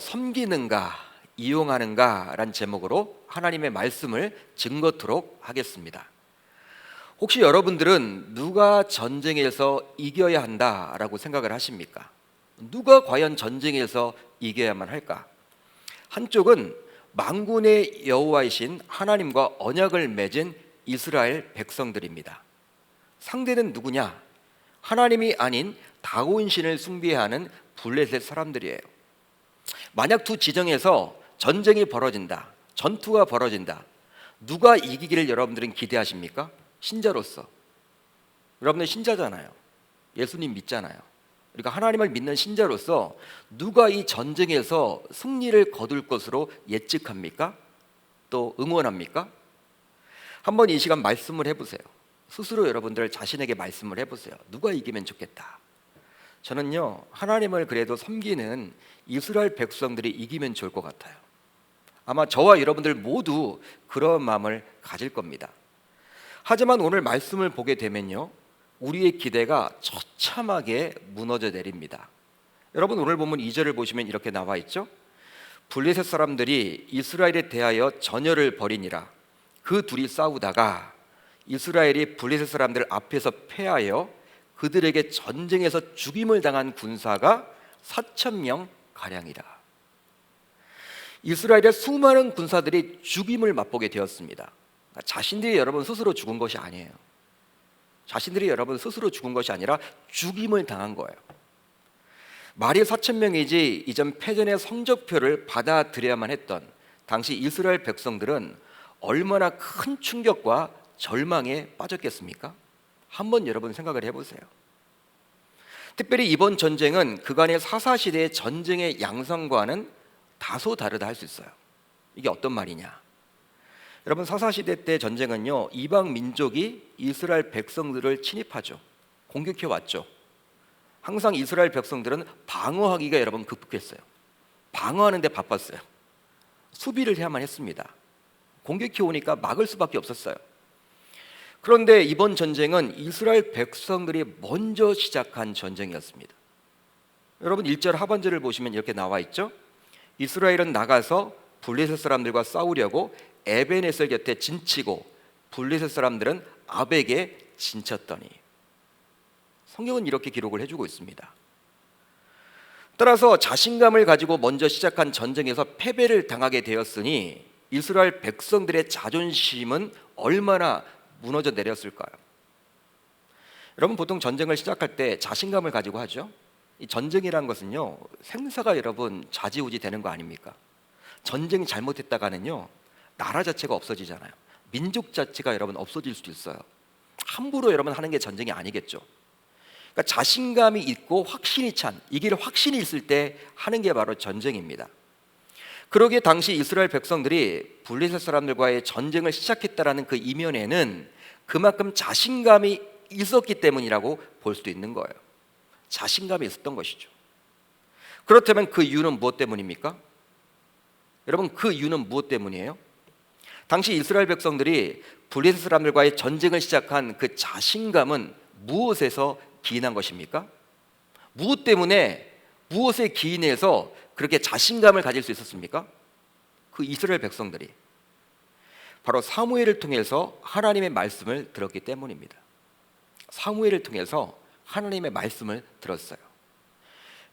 섬기는가 이용하는가 라는 제목으로 하나님의 말씀을 증거토록 하겠습니다. 혹시 여러분들은 누가 전쟁에서 이겨야 한다라고 생각을 하십니까? 누가 과연 전쟁에서 이겨야만 할까? 한쪽은 만군의 여호와이신 하나님과 언약을 맺은 이스라엘 백성들입니다. 상대는 누구냐? 하나님이 아닌 다곤신을 숭배하는 블레셋 사람들이에요. 만약 두 지정에서 전쟁이 벌어진다, 전투가 벌어진다, 누가 이기기를 여러분들은 기대하십니까? 신자로서. 여러분들 신자잖아요. 예수님 믿잖아요. 그러니까 하나님을 믿는 신자로서 누가 이 전쟁에서 승리를 거둘 것으로 예측합니까? 또 응원합니까? 한번 이 시간 말씀을 해보세요. 스스로 여러분들 자신에게 말씀을 해보세요. 누가 이기면 좋겠다. 저는요, 하나님을 그래도 섬기는 이스라엘 백성들이 이기면 좋을 것 같아요. 아마 저와 여러분들 모두 그런 마음을 가질 겁니다. 하지만 오늘 말씀을 보게 되면요, 우리의 기대가 처참하게 무너져 내립니다. 여러분, 오늘 본문 2절을 보시면 이렇게 나와 있죠. 블레셋 사람들이 이스라엘에 대하여 전열을 벌이니라. 그 둘이 싸우다가 이스라엘이 블레셋 사람들 앞에서 패하여 그들에게 전쟁에서 죽임을 당한 군사가 4,000명 가량이라. 이스라엘의 수많은 군사들이 죽임을 맛보게 되었습니다. 자신들이 여러분 스스로 죽은 것이 아니에요. 자신들이 여러분 스스로 죽은 것이 아니라 죽임을 당한 거예요. 말이 4,000명이지 이전 패전의 성적표를 받아들여야만 했던 당시 이스라엘 백성들은 얼마나 큰 충격과 절망에 빠졌겠습니까? 한번 여러분 생각을 해보세요. 특별히 이번 전쟁은 그간의 사사시대의 전쟁의 양상과는 다소 다르다 할 수 있어요. 이게 어떤 말이냐? 여러분, 사사시대 때 전쟁은요, 이방 민족이 이스라엘 백성들을 침입하죠. 공격해 왔죠. 항상 이스라엘 백성들은 방어하기가 여러분 극복했어요. 방어하는 데 바빴어요. 수비를 해야만 했습니다. 공격해 오니까 막을 수밖에 없었어요. 그런데 이번 전쟁은 이스라엘 백성들이 먼저 시작한 전쟁이었습니다. 여러분, 1절 하반절을 보시면 이렇게 나와 있죠. 이스라엘은 나가서 블레셋 사람들과 싸우려고 에벤에셀 곁에 진치고 블레셋 사람들은 아벡에 진쳤더니. 성경은 이렇게 기록을 해주고 있습니다. 따라서 자신감을 가지고 먼저 시작한 전쟁에서 패배를 당하게 되었으니 이스라엘 백성들의 자존심은 얼마나 무너져 내렸을까요? 여러분, 보통 전쟁을 시작할 때 자신감을 가지고 하죠. 이 전쟁이란 것은요, 생사가 여러분 좌지우지 되는 거 아닙니까? 전쟁이 잘못했다가는요, 나라 자체가 없어지잖아요. 민족 자체가 여러분 없어질 수도 있어요. 함부로 여러분 하는 게 전쟁이 아니겠죠. 그러니까 자신감이 있고 확신이 찬, 이 길 확신이 있을 때 하는 게 바로 전쟁입니다. 그러기에 당시 이스라엘 백성들이 블레셋 사람들과의 전쟁을 시작했다라는 그 이면에는 그만큼 자신감이 있었기 때문이라고 볼 수도 있는 거예요. 자신감이 있었던 것이죠. 그렇다면 그 이유는 무엇 때문입니까? 여러분, 그 이유는 무엇 때문이에요? 당시 이스라엘 백성들이 블레셋 사람들과의 전쟁을 시작한 그 자신감은 무엇에서 기인한 것입니까? 무엇 때문에, 무엇에 기인해서 그렇게 자신감을 가질 수 있었습니까? 그 이스라엘 백성들이 바로 사무엘을 통해서 하나님의 말씀을 들었기 때문입니다. 사무엘을 통해서 하나님의 말씀을 들었어요.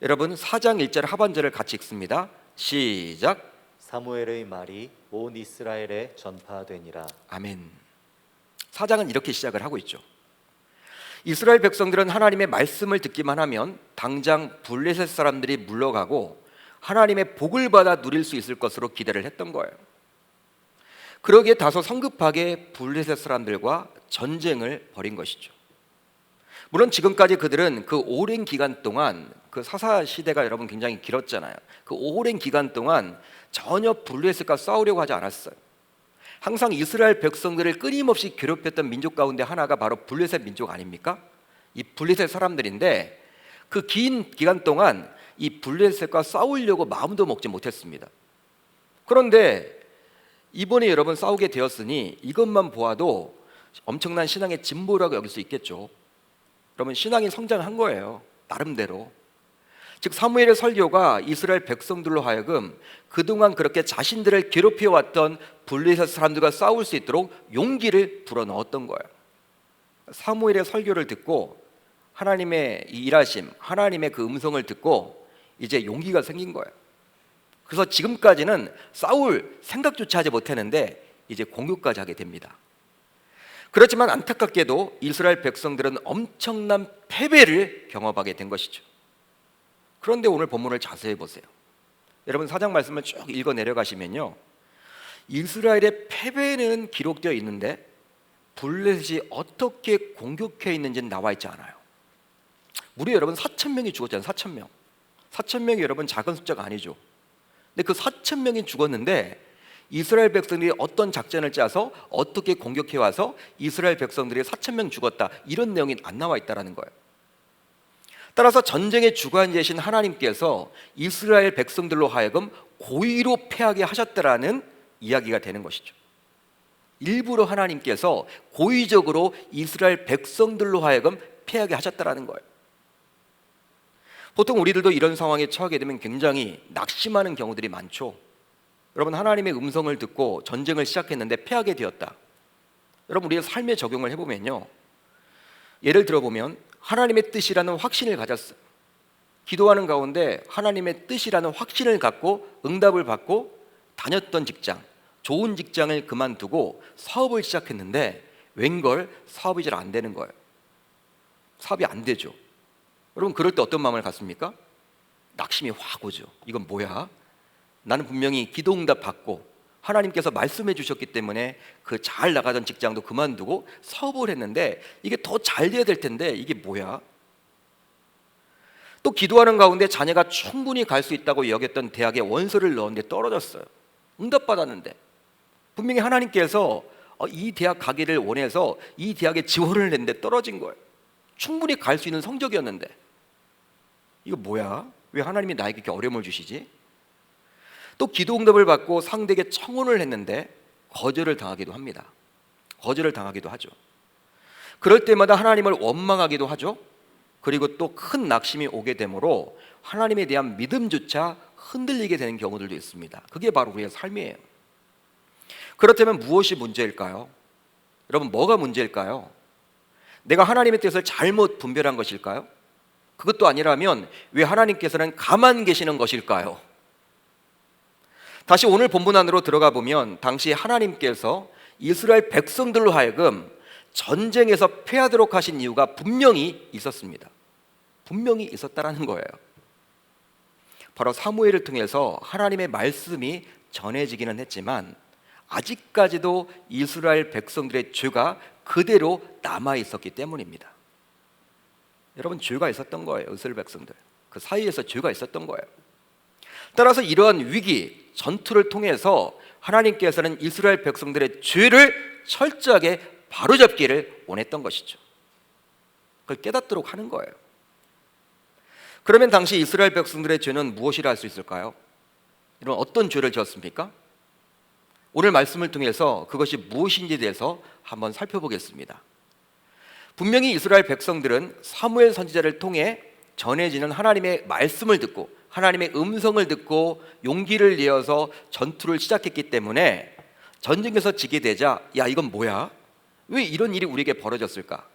여러분, 4장 1절 하반절을 같이 읽습니다. 시작. 사무엘의 말이 온 이스라엘에 전파되니라. 아멘. 4장은 이렇게 시작을 하고 있죠. 이스라엘 백성들은 하나님의 말씀을 듣기만 하면 당장 블레셋 사람들이 물러가고 하나님의 복을 받아 누릴 수 있을 것으로 기대를 했던 거예요. 그러기에 다소 성급하게 블레셋 사람들과 전쟁을 벌인 것이죠. 물론 지금까지 그들은 그 오랜 기간 동안, 그 사사 시대가 여러분 굉장히 길었잖아요. 그 오랜 기간 동안 전혀 블레셋과 싸우려고 하지 않았어요. 항상 이스라엘 백성들을 끊임없이 괴롭혔던 민족 가운데 하나가 바로 블레셋 민족 아닙니까? 이 블레셋 사람들인데 그 긴 기간 동안 이 블레셋과 싸우려고 마음도 먹지 못했습니다. 그런데 이번에 여러분 싸우게 되었으니 이것만 보아도 엄청난 신앙의 진보라고 여길 수 있겠죠. 여러분, 신앙이 성장한 거예요, 나름대로. 즉 사무엘의 설교가 이스라엘 백성들로 하여금 그동안 그렇게 자신들을 괴롭혀왔던 블레셋 사람들과 싸울 수 있도록 용기를 불어넣었던 거예요. 사무엘의 설교를 듣고 하나님의 이 일하심, 하나님의 그 음성을 듣고 이제 용기가 생긴 거예요. 그래서 지금까지는 싸울 생각조차 하지 못했는데 이제 공격까지 하게 됩니다. 그렇지만 안타깝게도 이스라엘 백성들은 엄청난 패배를 경험하게 된 것이죠. 그런데 오늘 본문을 자세히 보세요. 여러분 4장 말씀을 쭉 읽어 내려가시면요, 이스라엘의 패배는 기록되어 있는데 블레셋이 어떻게 공격해 있는지는 나와 있지 않아요. 무려 여러분 4,000명이 죽었잖아요. 4,000명. 4,000명이 여러분 작은 숫자가 아니죠. 근데 그 4,000명이 죽었는데 이스라엘 백성들이 어떤 작전을 짜서 어떻게 공격해 와서 이스라엘 백성들이 4,000명 죽었다, 이런 내용이 안 나와 있다는 거예요. 따라서 전쟁의 주관자이신 하나님께서 이스라엘 백성들로 하여금 고의로 패하게 하셨다라는 이야기가 되는 것이죠. 일부러 하나님께서 고의적으로 이스라엘 백성들로 하여금 패하게 하셨다라는 거예요. 보통 우리들도 이런 상황에 처하게 되면 굉장히 낙심하는 경우들이 많죠. 여러분, 하나님의 음성을 듣고 전쟁을 시작했는데 패하게 되었다. 여러분, 우리의 삶에 적용을 해보면요, 예를 들어보면 하나님의 뜻이라는 확신을 가졌어요. 기도하는 가운데 하나님의 뜻이라는 확신을 갖고 응답을 받고 다녔던 직장, 좋은 직장을 그만두고 사업을 시작했는데 웬걸 사업이 잘 안 되는 거예요. 사업이 안 되죠. 여러분, 그럴 때 어떤 마음을 갖습니까? 낙심이 확 오죠. 이건 뭐야? 나는 분명히 기도 응답 받고 하나님께서 말씀해 주셨기 때문에 그 잘 나가던 직장도 그만두고 사업을 했는데 이게 더 잘 돼야 될 텐데 이게 뭐야? 또 기도하는 가운데 자녀가 충분히 갈 수 있다고 여겼던 대학에 원서를 넣었는데 떨어졌어요. 응답 받았는데 분명히 하나님께서 이 대학 가기를 원해서 이 대학에 지원을 냈는데 떨어진 거예요. 충분히 갈 수 있는 성적이었는데 이거 뭐야? 왜 하나님이 나에게 이렇게 어려움을 주시지? 또 기도 응답을 받고 상대에게 청혼을 했는데 거절을 당하기도 합니다. 거절을 당하기도 하죠. 그럴 때마다 하나님을 원망하기도 하죠. 그리고 또 큰 낙심이 오게 되므로 하나님에 대한 믿음조차 흔들리게 되는 경우들도 있습니다. 그게 바로 우리의 삶이에요. 그렇다면 무엇이 문제일까요? 여러분, 뭐가 문제일까요? 내가 하나님의 뜻을 잘못 분별한 것일까요? 그것도 아니라면 왜 하나님께서는 가만 계시는 것일까요? 다시 오늘 본문 안으로 들어가 보면 당시 하나님께서 이스라엘 백성들로 하여금 전쟁에서 패하도록 하신 이유가 분명히 있었습니다. 분명히 있었다라는 거예요. 바로 사무엘을 통해서 하나님의 말씀이 전해지기는 했지만 아직까지도 이스라엘 백성들의 죄가 그대로 남아 있었기 때문입니다. 여러분, 죄가 있었던 거예요. 이스라엘 백성들 그 사이에서 죄가 있었던 거예요. 따라서 이러한 위기, 전투를 통해서 하나님께서는 이스라엘 백성들의 죄를 철저하게 바로잡기를 원했던 것이죠. 그걸 깨닫도록 하는 거예요. 그러면 당시 이스라엘 백성들의 죄는 무엇이라 할 수 있을까요? 이런 어떤 죄를 지었습니까? 오늘 말씀을 통해서 그것이 무엇인지에 대해서 한번 살펴보겠습니다. 분명히 이스라엘 백성들은 사무엘 선지자를 통해 전해지는 하나님의 말씀을 듣고 하나님의 음성을 듣고 용기를 내어서 전투를 시작했기 때문에 전쟁에서 지게 되자 야, 이건 뭐야? 왜 이런 일이 우리에게 벌어졌을까?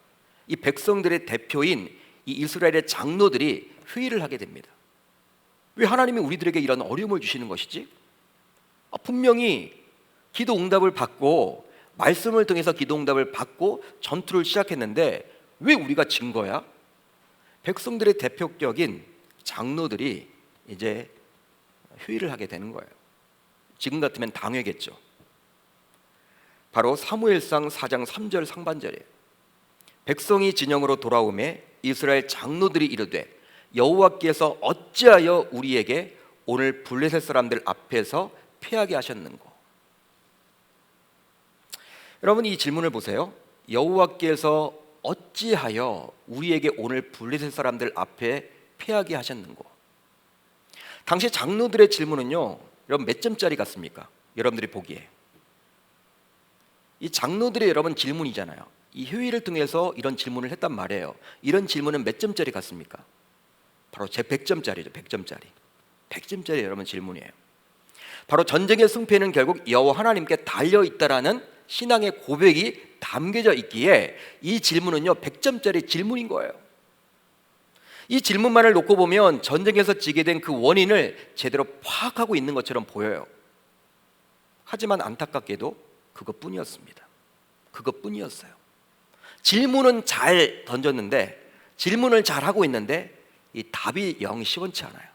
이 백성들의 대표인 이 이스라엘의 장로들이 회의를 하게 됩니다. 왜 하나님이 우리들에게 이런 어려움을 주시는 것이지? 분명히 기도 응답을 받고 말씀을 통해서 기도 응답을 받고 전투를 시작했는데 왜 우리가 진 거야? 백성들의 대표격인 장로들이 이제 회의를 하게 되는 거예요. 지금 같으면 당회겠죠. 바로 사무엘상 4장 3절 상반절이에요. 백성이 진영으로 돌아오매 이스라엘 장로들이 이르되 여호와께서 어찌하여 우리에게 오늘 블레셋 사람들 앞에서 패하게 하셨는고? 여러분, 이 질문을 보세요. 여호와께서 어찌하여 우리에게 오늘 블레셋 사람들 앞에 패하게 하셨는고? 당시 장로들의 질문은요, 여러분 몇 점짜리 같습니까? 여러분들이 보기에 이 장로들의 여러분 질문이잖아요. 이 회의를 통해서 이런 질문을 했단 말이에요. 이런 질문은 몇 점짜리 같습니까? 바로 제 100점짜리죠. 100점짜리 여러분 질문이에요. 바로 전쟁의 승패는 결국 여호와 하나님께 달려 있다라는 신앙의 고백이 담겨져 있기에 이 질문은요 100점짜리 질문인 거예요. 이 질문만을 놓고 보면 전쟁에서 지게 된 그 원인을 제대로 파악하고 있는 것처럼 보여요. 하지만 안타깝게도 그것뿐이었습니다. 그것뿐이었어요. 질문은 잘 던졌는데, 질문을 잘 하고 있는데 이 답이 영 시원치 않아요.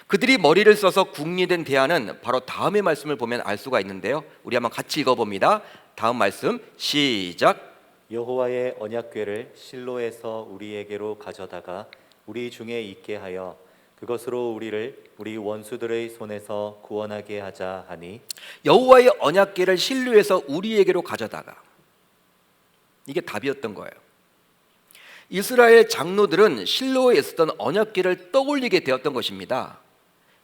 그들이 머리를 써서 궁리된 대안은 바로 다음의 말씀을 보면 알 수가 있는데요. 우리 한번 같이 읽어봅니다. 다음 말씀 시작. 여호와의 언약궤를 실로에서 우리에게로 가져다가 우리 중에 있게 하여 그것으로 우리를 우리 원수들의 손에서 구원하게 하자 하니, 여호와의 언약궤를 실로에서 우리에게로 가져다가, 이게 답이었던 거예요. 이스라엘 장로들은 실로에 있었던 언약궤를 떠올리게 되었던 것입니다.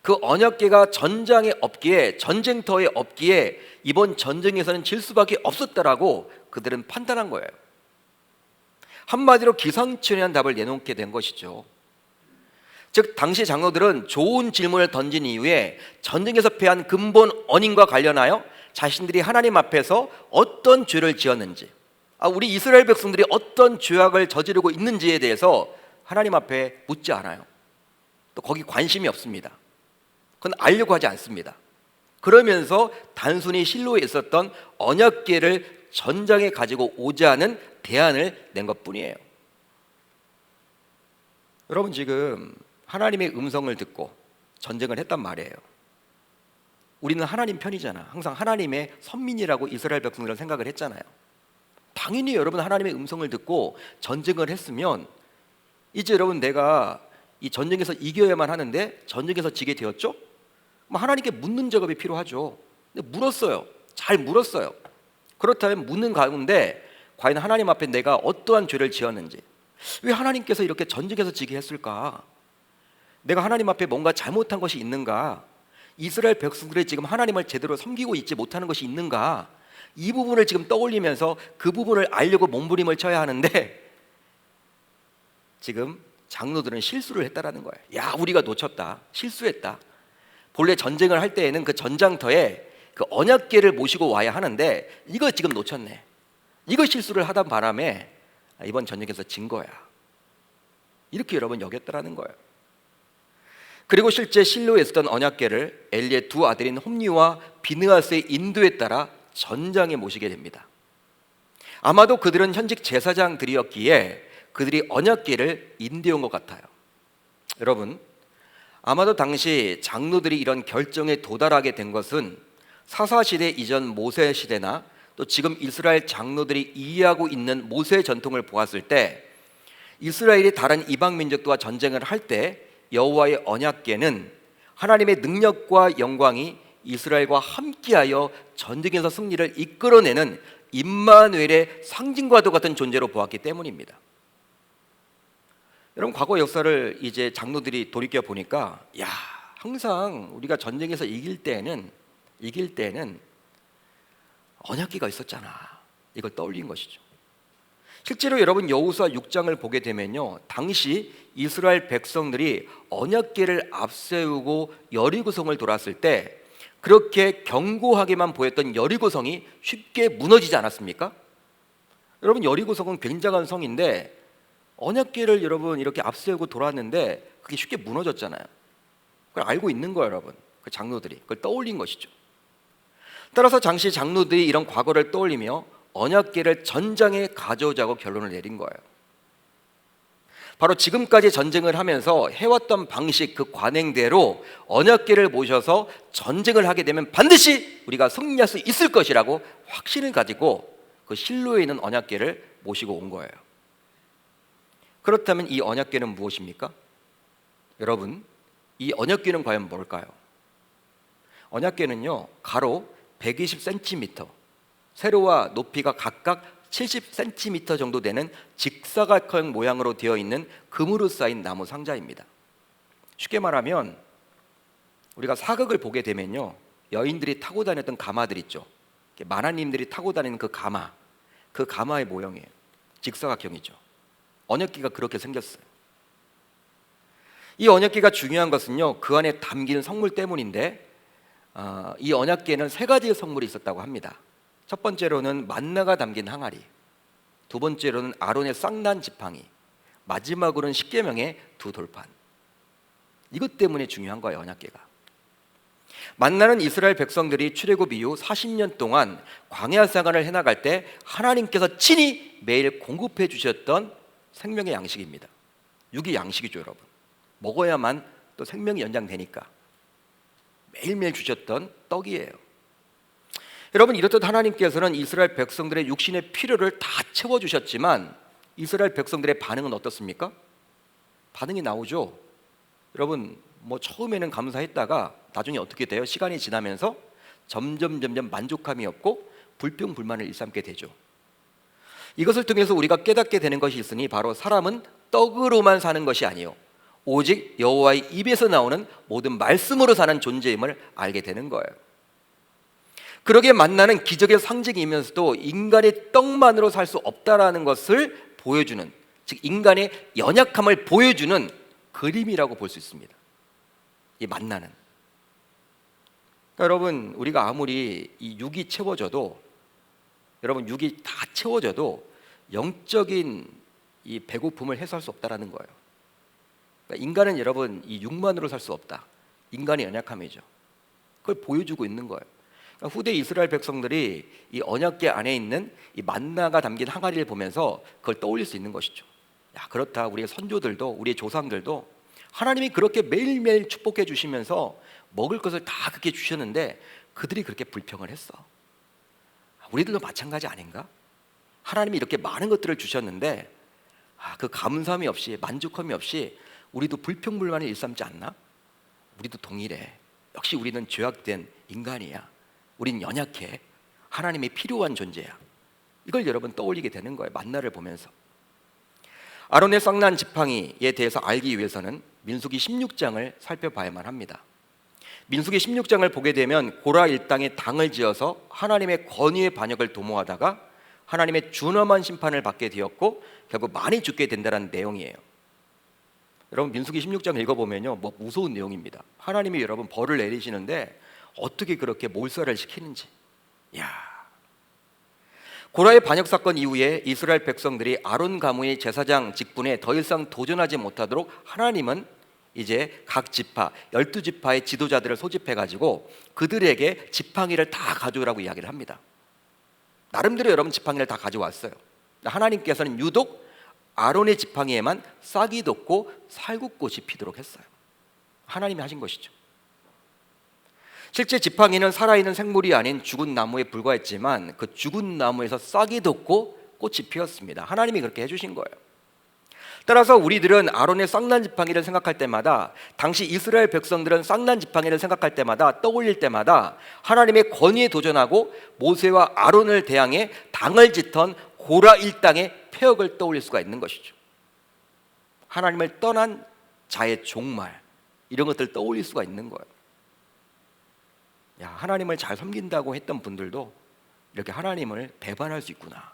그 언약궤가 전장에 없기에, 전쟁터에 없기에 이번 전쟁에서는 질 수밖에 없었다라고 그들은 판단한 거예요. 한마디로 기상천외한 답을 내놓게 된 것이죠. 즉 당시 장로들은 좋은 질문을 던진 이후에 전쟁에서 패한 근본 원인과 관련하여 자신들이 하나님 앞에서 어떤 죄를 지었는지, 우리 이스라엘 백성들이 어떤 죄악을 저지르고 있는지에 대해서 하나님 앞에 묻지 않아요. 또 거기 관심이 없습니다. 그건 알려고 하지 않습니다. 그러면서 단순히 실로에 있었던 언약궤를 전장에 가지고 오자는 대안을 낸 것뿐이에요. 여러분 지금 하나님의 음성을 듣고 전쟁을 했단 말이에요. 우리는 하나님 편이잖아. 항상 하나님의 선민이라고 이스라엘 백성들은 생각을 했잖아요. 당연히 여러분 하나님의 음성을 듣고 전쟁을 했으면 이제 여러분 내가 이 전쟁에서 이겨야만 하는데 전쟁에서 지게 되었죠? 하나님께 묻는 작업이 필요하죠. 근데 물었어요. 잘 물었어요. 그렇다면 묻는 가운데 과연 하나님 앞에 내가 어떠한 죄를 지었는지, 왜 하나님께서 이렇게 전쟁에서 지게 했을까? 내가 하나님 앞에 뭔가 잘못한 것이 있는가? 이스라엘 백성들이 지금 하나님을 제대로 섬기고 있지 못하는 것이 있는가? 이 부분을 지금 떠올리면서 그 부분을 알려고 몸부림을 쳐야 하는데 지금 장로들은 실수를 했다라는 거예요. 야, 우리가 놓쳤다. 실수했다. 본래 전쟁을 할 때에는 그 전장터에 그 언약궤를 모시고 와야 하는데 이거 지금 놓쳤네. 이거 실수를 하던 바람에 이번 전쟁에서 진 거야. 이렇게 여러분 여겼더라는 거예요. 그리고 실제 실로에 있었던 언약궤를 엘리의 두 아들인 홈리와 비느하스의 인도에 따라 전장에 모시게 됩니다. 아마도 그들은 현직 제사장들이었기에 그들이 언약궤를 인도한 것 같아요. 여러분, 아마도 당시 장로들이 이런 결정에 도달하게 된 것은 사사시대 이전 모세 시대나 또 지금 이스라엘 장로들이 이해하고 있는 모세의 전통을 보았을 때 이스라엘이 다른 이방 민족들과 전쟁을 할 때 여호와의 언약궤는 하나님의 능력과 영광이 이스라엘과 함께하여 전쟁에서 승리를 이끌어내는 임마누엘의 상징과도 같은 존재로 보았기 때문입니다. 여러분 과거 역사를 이제 장로들이 돌이켜 보니까 항상 우리가 전쟁에서 이길 때는 언약궤가 있었잖아. 이걸 떠올린 것이죠. 실제로 여러분 여호수아 6장을 보게 되면요, 당시 이스라엘 백성들이 언약궤를 앞세우고 여리고성을 돌았을 때 그렇게 견고하게만 보였던 여리고성이 쉽게 무너지지 않았습니까? 여러분 여리고성은 굉장한 성인데 언약궤를 여러분 이렇게 앞세우고 돌았는데 그게 쉽게 무너졌잖아요. 그걸 알고 있는 거예요, 여러분. 그 장로들이 그걸 떠올린 것이죠. 따라서 당시 장로들이 이런 과거를 떠올리며 언약궤를 전장에 가져오자고 결론을 내린 거예요. 바로 지금까지 전쟁을 하면서 해왔던 방식, 그 관행대로 언약궤를 모셔서 전쟁을 하게 되면 반드시 우리가 승리할 수 있을 것이라고 확신을 가지고 그 실로에 있는 언약궤를 모시고 온 거예요. 그렇다면 이 언약궤는 무엇입니까? 여러분, 이 언약궤는 과연 뭘까요? 언약궤는요, 가로 120cm, 세로와 높이가 각각 70cm 정도 되는 직사각형 모양으로 되어 있는 금으로 쌓인 나무 상자입니다. 쉽게 말하면 우리가 사극을 보게 되면요, 여인들이 타고 다녔던 가마들 있죠. 만화님들이 타고 다니는 그 가마의 모형이에요. 직사각형이죠. 언약궤가 그렇게 생겼어요. 이 언약궤가 중요한 것은요, 그 안에 담긴 성물 때문인데, 이 언약궤에는 세 가지의 성물이 있었다고 합니다. 첫 번째로는 만나가 담긴 항아리, 두 번째로는 아론의 쌍난 지팡이, 마지막으로는 십계명의 두 돌판. 이것 때문에 중요한 거예요, 언약궤가. 만나는 이스라엘 백성들이 출애굽 이후 40년 동안 광야 생활을 해나갈 때 하나님께서 친히 매일 공급해 주셨던 생명의 양식입니다. 육이 양식이죠, 여러분. 먹어야만 또 생명이 연장되니까 매일매일 주셨던 떡이에요. 여러분, 이렇듯 하나님께서는 이스라엘 백성들의 육신의 필요를 다 채워주셨지만 이스라엘 백성들의 반응은 어떻습니까? 반응이 나오죠. 여러분, 처음에는 감사했다가 나중에 어떻게 돼요? 시간이 지나면서 점점 만족감이 없고 불평불만을 일삼게 되죠. 이것을 통해서 우리가 깨닫게 되는 것이 있으니 바로 사람은 떡으로만 사는 것이 아니요 오직 여호와의 입에서 나오는 모든 말씀으로 사는 존재임을 알게 되는 거예요. 그러기에 만나는 기적의 상징이면서도 인간의 떡만으로 살 수 없다라는 것을 보여주는, 즉 인간의 연약함을 보여주는 그림이라고 볼 수 있습니다. 이 만나는. 그러니까 여러분, 우리가 아무리 이 육이 채워져도, 여러분 육이 다 채워져도 영적인 이 배고픔을 해소할 수 없다라는 거예요. 그러니까 인간은 여러분 이 육만으로 살 수 없다. 인간의 연약함이죠. 그걸 보여주고 있는 거예요. 그러니까 후대 이스라엘 백성들이 이 언약궤 안에 있는 이 만나가 담긴 항아리를 보면서 그걸 떠올릴 수 있는 것이죠. 야, 그렇다. 우리의 선조들도, 우리의 조상들도 하나님이 그렇게 매일매일 축복해 주시면서 먹을 것을 다 그렇게 주셨는데 그들이 그렇게 불평을 했어. 우리들도 마찬가지 아닌가? 하나님이 이렇게 많은 것들을 주셨는데 그 감사함이 없이, 만족함이 없이 우리도 불평불만을 일삼지 않나? 우리도 동일해. 역시 우리는 죄악된 인간이야. 우린 연약해. 하나님이 필요한 존재야. 이걸 여러분 떠올리게 되는 거예요, 만나를 보면서. 아론의 쌍난 지팡이에 대해서 알기 위해서는 민수기 16장을 살펴봐야만 합니다. 민수기 16장을 보게 되면 고라 일당에 당을 지어서 하나님의 권위의 반역을 도모하다가 하나님의 준엄한 심판을 받게 되었고 결국 많이 죽게 된다는 내용이에요. 여러분, 민수기 16장 읽어보면요, 무서운 내용입니다. 하나님이 여러분 벌을 내리시는데 어떻게 그렇게 몰살을 시키는지. 고라의 반역 사건 이후에 이스라엘 백성들이 아론 가문의 제사장 직분에 더 이상 도전하지 못하도록 하나님은 이제 각 지파, 12지파의 지도자들을 소집해가지고 그들에게 지팡이를 다 가져오라고 이야기를 합니다. 나름대로 여러분 지팡이를 다 가져왔어요. 하나님께서는 유독 아론의 지팡이에만 싹이 돋고 살구꽃이 피도록 했어요. 하나님이 하신 것이죠. 실제 지팡이는 살아있는 생물이 아닌 죽은 나무에 불과했지만 그 죽은 나무에서 싹이 돋고 꽃이 피었습니다. 하나님이 그렇게 해주신 거예요. 따라서 우리들은 아론의 쌍난 지팡이를 생각할 때마다, 당시 이스라엘 백성들은 쌍난 지팡이를 생각할 때마다, 떠올릴 때마다 하나님의 권위에 도전하고 모세와 아론을 대항해 당을 짓던 고라 일당의 폐역을 떠올릴 수가 있는 것이죠. 하나님을 떠난 자의 종말, 이런 것들을 떠올릴 수가 있는 거예요. 하나님을 잘 섬긴다고 했던 분들도 이렇게 하나님을 배반할 수 있구나.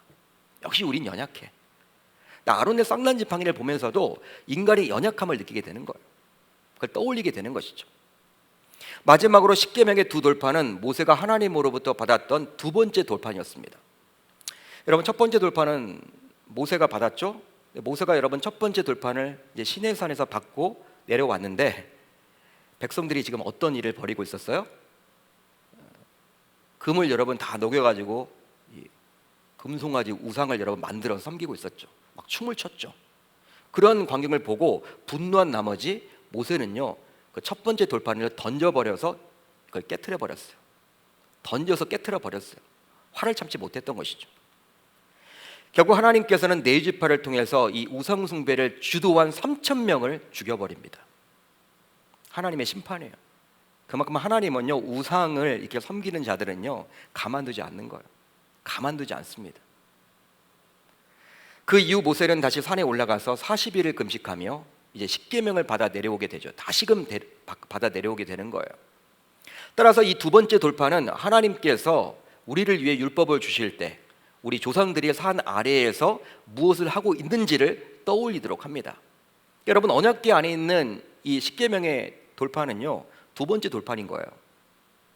역시 우린 연약해. 아론의 쌍난 지팡이를 보면서도 인간의 연약함을 느끼게 되는 거예요. 그걸 떠올리게 되는 것이죠. 마지막으로 십계명의 두 돌판은 모세가 하나님으로부터 받았던 두 번째 돌판이었습니다. 여러분, 첫 번째 돌판은 모세가 받았죠. 모세가 여러분 첫 번째 돌판을 이제 시내산에서 받고 내려왔는데 백성들이 지금 어떤 일을 벌이고 있었어요? 금을 여러분 다 녹여가지고 금송아지 우상을 여러분 만들어서 섬기고 있었죠. 막 춤을 췄죠. 그런 광경을 보고 분노한 나머지 모세는요, 그 첫 번째 돌판을 던져버려서 그걸 깨트려 버렸어요. 던져서 깨트려 버렸어요. 화를 참지 못했던 것이죠. 결국 하나님께서는 네 지파를 통해서 이 우상 숭배를 주도한 3,000명을 죽여버립니다. 하나님의 심판이에요. 그만큼 하나님은요, 우상을 이렇게 섬기는 자들은요 가만두지 않는 거예요. 가만두지 않습니다. 그 이후 모세는 다시 산에 올라가서 40일을 금식하며 이제 십계명을 받아 내려오게 되죠. 다시금 받아 내려오게 되는 거예요. 따라서 이 두 번째 돌파는 하나님께서 우리를 위해 율법을 주실 때 우리 조상들이 산 아래에서 무엇을 하고 있는지를 떠올리도록 합니다. 여러분, 언약궤 안에 있는 이 십계명의 돌파는요, 두 번째 돌파인 거예요.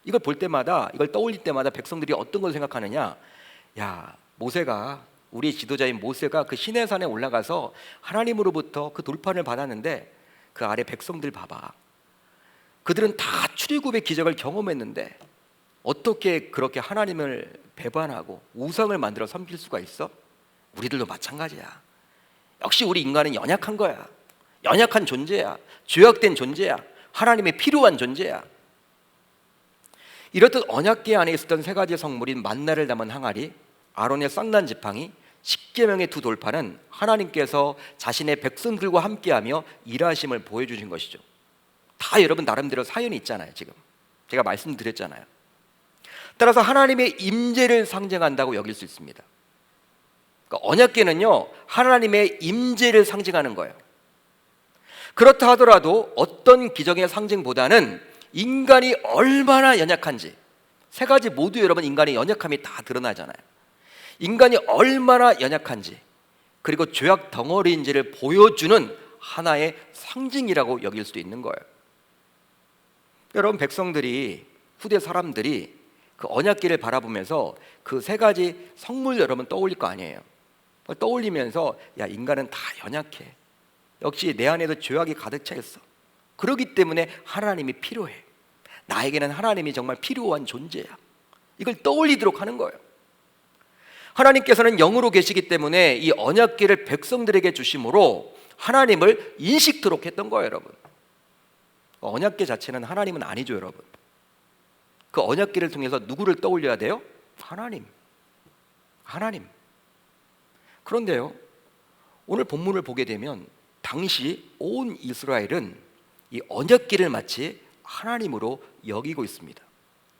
이걸 볼 때마다, 이걸 떠올릴 때마다 백성들이 어떤 걸 생각하느냐? 야, 모세가, 우리 지도자인 모세가 그 시내산에 올라가서 하나님으로부터 그 돌판을 받았는데 그 아래 백성들 봐봐. 그들은 다 출애굽의 기적을 경험했는데 어떻게 그렇게 하나님을 배반하고 우상을 만들어 섬길 수가 있어? 우리들도 마찬가지야. 역시 우리 인간은 연약한 거야. 연약한 존재야. 죄악된 존재야. 하나님의 필요한 존재야. 이렇듯 언약궤 안에 있었던 세 가지 성물인 만나를 담은 항아리, 아론의 쌍난 지팡이, 십계명의 두 돌파는 하나님께서 자신의 백성들과 함께하며 일하심을 보여주신 것이죠. 다 여러분 나름대로 사연이 있잖아요. 지금 제가 말씀드렸잖아요. 따라서 하나님의 임재를 상징한다고 여길 수 있습니다. 그러니까 언약궤는요, 하나님의 임재를 상징하는 거예요. 그렇다 하더라도 어떤 기적의 상징보다는 인간이 얼마나 연약한지, 세 가지 모두 여러분 인간의 연약함이 다 드러나잖아요. 인간이 얼마나 연약한지, 그리고 죄악 덩어리인지를 보여주는 하나의 상징이라고 여길 수도 있는 거예요. 여러분, 백성들이, 후대 사람들이 그 언약궤를 바라보면서 그 세 가지 성물 여러분 떠올릴 거 아니에요. 떠올리면서 야, 인간은 다 연약해. 역시 내 안에도 죄악이 가득 차 있어. 그렇기 때문에 하나님이 필요해. 나에게는 하나님이 정말 필요한 존재야. 이걸 떠올리도록 하는 거예요. 하나님께서는 영으로 계시기 때문에 이 언약궤를 백성들에게 주심으로 하나님을 인식토록 했던 거예요, 여러분. 언약궤 자체는 하나님은 아니죠, 여러분. 그 언약궤를 통해서 누구를 떠올려야 돼요? 하나님. 하나님. 그런데요, 오늘 본문을 보게 되면 당시 온 이스라엘은 이 언약궤를 마치 하나님으로 여기고 있습니다.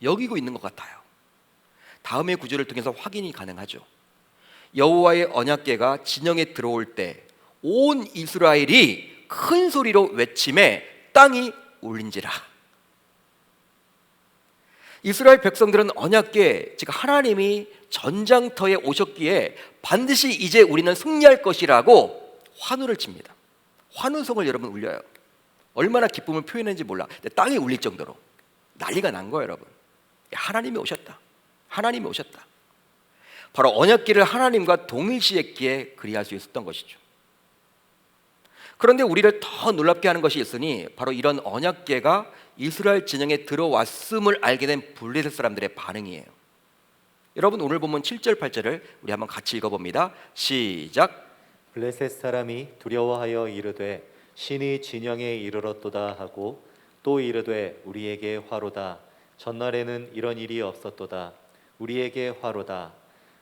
여기고 있는 것 같아요. 다음의 구절을 통해서 확인이 가능하죠. 여호와의 언약궤가 진영에 들어올 때 온 이스라엘이 큰 소리로 외침에 땅이 울린지라. 이스라엘 백성들은 언약궤, 즉 하나님이 전장터에 오셨기에 반드시 이제 우리는 승리할 것이라고 환호를 칩니다. 환호성을 여러분 울려요. 얼마나 기쁨을 표현했는지 몰라. 근데 땅이 울릴 정도로 난리가 난 거예요, 여러분. 하나님이 오셨다. 하나님이 오셨다. 바로 언약궤를 하나님과 동일시했기에 그리할 수 있었던 것이죠. 그런데 우리를 더 놀랍게 하는 것이 있으니 바로 이런 언약궤가 이스라엘 진영에 들어왔음을 알게 된 블레셋 사람들의 반응이에요. 여러분, 오늘 본문 7절 8절을 우리 한번 같이 읽어봅니다. 시작. 블레셋 사람이 두려워하여 이르되 신이 진영에 이르렀도다 하고 또 이르되 우리에게 화로다. 전날에는 이런 일이 없었도다. 우리에게 화로다.